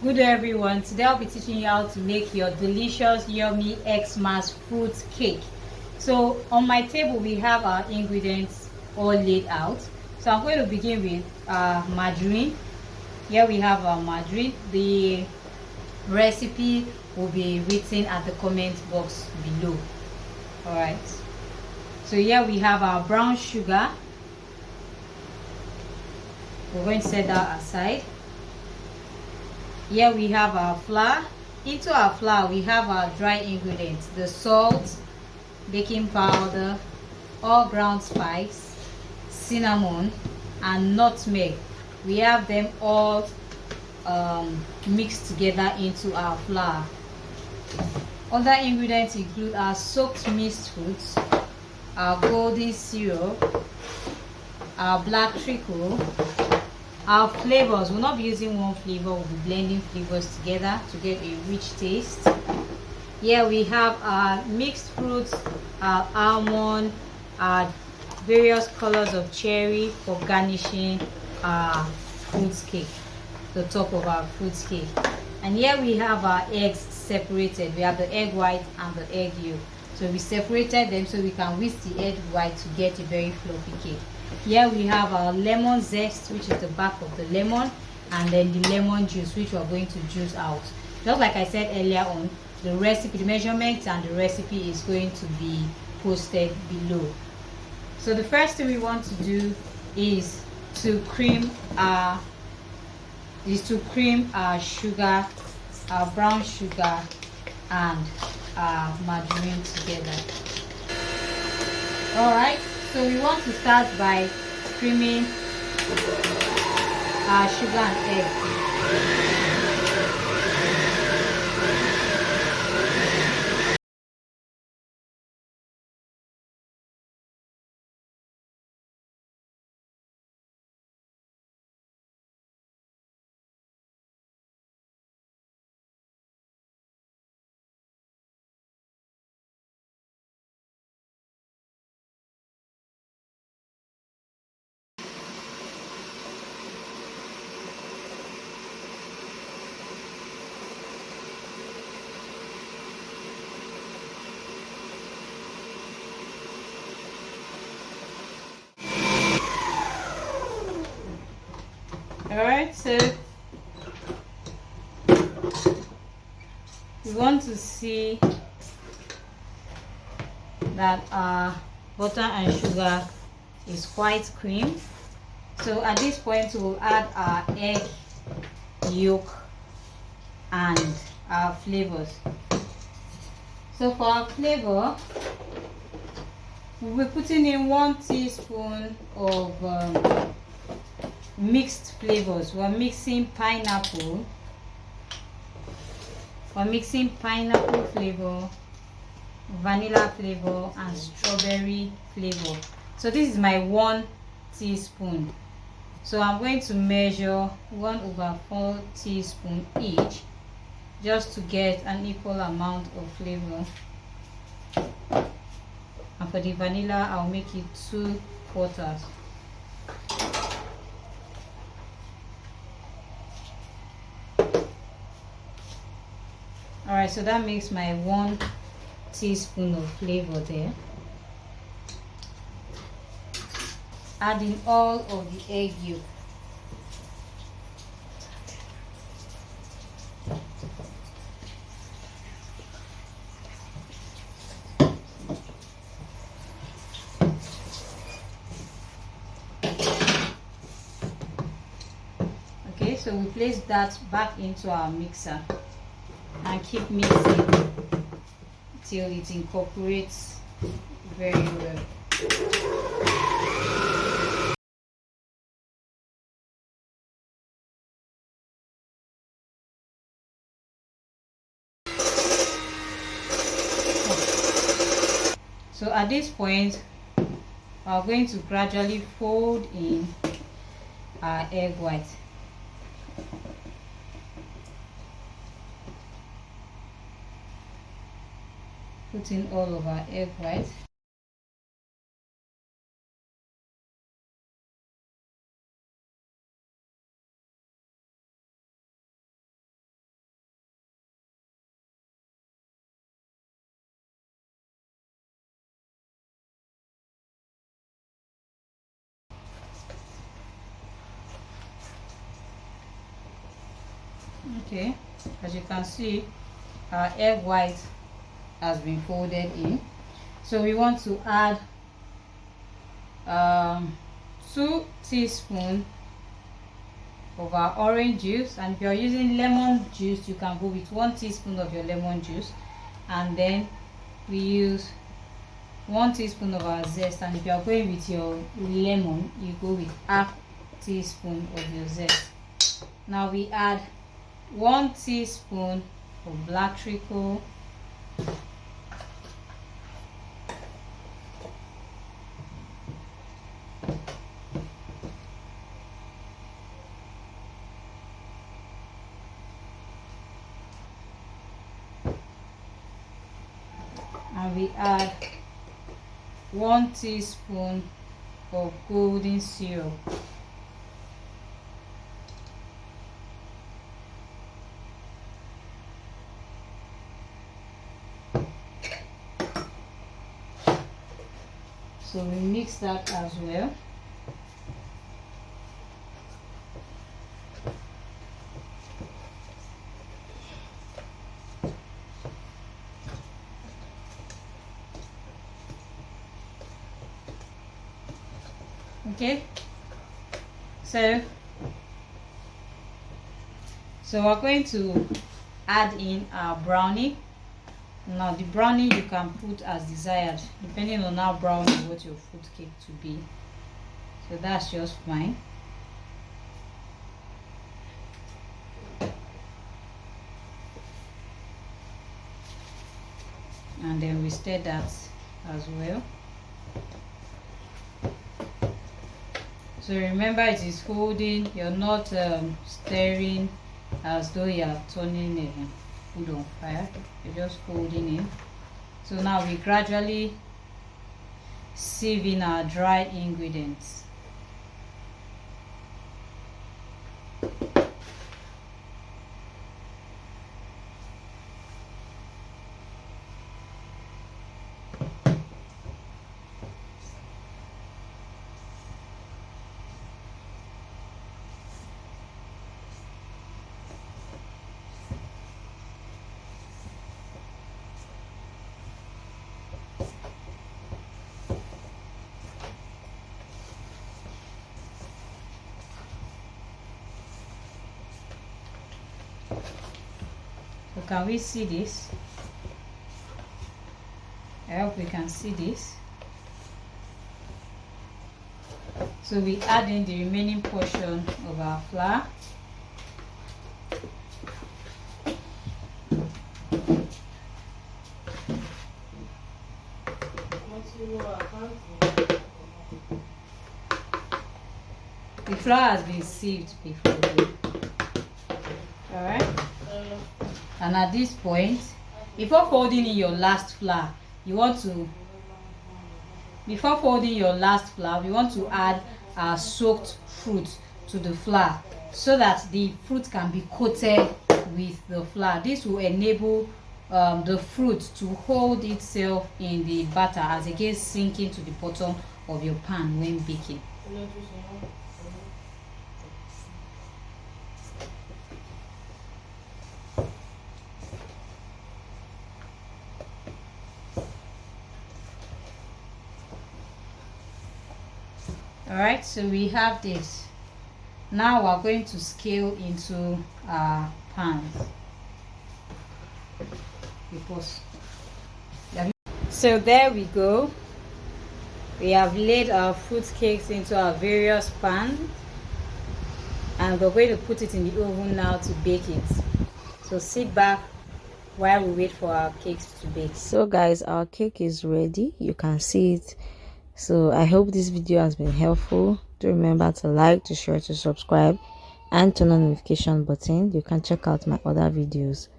Good day everyone. Today I'll be teaching you how to make your delicious yummy Xmas fruit cake. So on my table we have our ingredients all laid out. So I'm going to begin with margarine. Here we have our margarine. The recipe will be written at the comment box below. Alright, so here we have our brown sugar. We're going to set that aside. Here we have our flour. Into our flour we have our dry ingredients: the salt, baking powder, all ground spice, cinnamon, and nutmeg. We have them all mixed together into our flour. Other ingredients include our soaked mixed fruits, our golden syrup, our black treacle, our flavors. We'll not be using one flavor, we'll be blending flavors together to get a rich taste. Here we have our mixed fruits, our almond, our various colors of cherry for garnishing our fruit cake, the top of our fruit cake. And here we have our eggs separated. We have the egg white and the egg yolk. So we separated them so we can whisk the egg white to get a very fluffy cake. Here we have our lemon zest, which is the back of the lemon, and then the lemon juice, which we are going to juice out. Just like I said earlier on, the recipe, the measurements and the recipe is going to be posted below. So the first thing we want to do is to cream our sugar, our brown sugar and our margarine together. All right, so we want to start by creaming our sugar and egg. Alright, so we want to see that our butter and sugar is quite cream. So at this point we'll add our egg yolk and our flavors. So for our flavor, we'll be putting in 1 teaspoon of mixed flavors. We're mixing pineapple flavor, vanilla flavor and strawberry flavor. So this is my 1 teaspoon. So I'm going to measure 1/4 teaspoon each, just to get an equal amount of flavor. And for the vanilla I'll make it 2/4. Alright, so that makes my 1 teaspoon of flavor there. Adding all of the egg yolk. Okay, so we place that back into our mixer and keep mixing till it incorporates very well. So at this point we are going to gradually fold in our egg white. Put in all of our egg white. Okay, as you can see, our egg white has been folded in. So we want to add 2 teaspoons of our orange juice, and if you're using lemon juice, you can go with 1 teaspoon of your lemon juice. And then we use 1 teaspoon of our zest, and if you're going with your lemon, you go with half teaspoon of your zest. Now we add 1 teaspoon of black treacle, and we add 1 teaspoon of golden syrup. So we mix that as well. Okay, so we're going to add in our brownie. Now the brownie you can put as desired, depending on how brown you want your fruit cake to be, so that's just fine. And then we stir that as well. So remember, it is folding, you're not stirring as though you are turning food on fire, you're just folding in. So now we gradually sieve in our dry ingredients. So can we see this? I hope we can see this. So we add in the remaining portion of our flour. The flour has been sieved before. Alright? And at this point, before folding in your last flour, we want to add our soaked fruit to the flour so that the fruit can be coated with the flour. This will enable the fruit to hold itself in the batter as against sinking to the bottom of your pan when baking. Alright, so we have this. Now we're going to scale into our pans. So there we go. We have laid our fruit cakes into our various pans, and we're going to put it in the oven now to bake it. So sit back while we wait for our cakes to bake. So guys, our cake is ready. You can see it. So I hope this video has been helpful. Do remember to like, to share, to subscribe, and turn on the notification button. You can check out my other videos.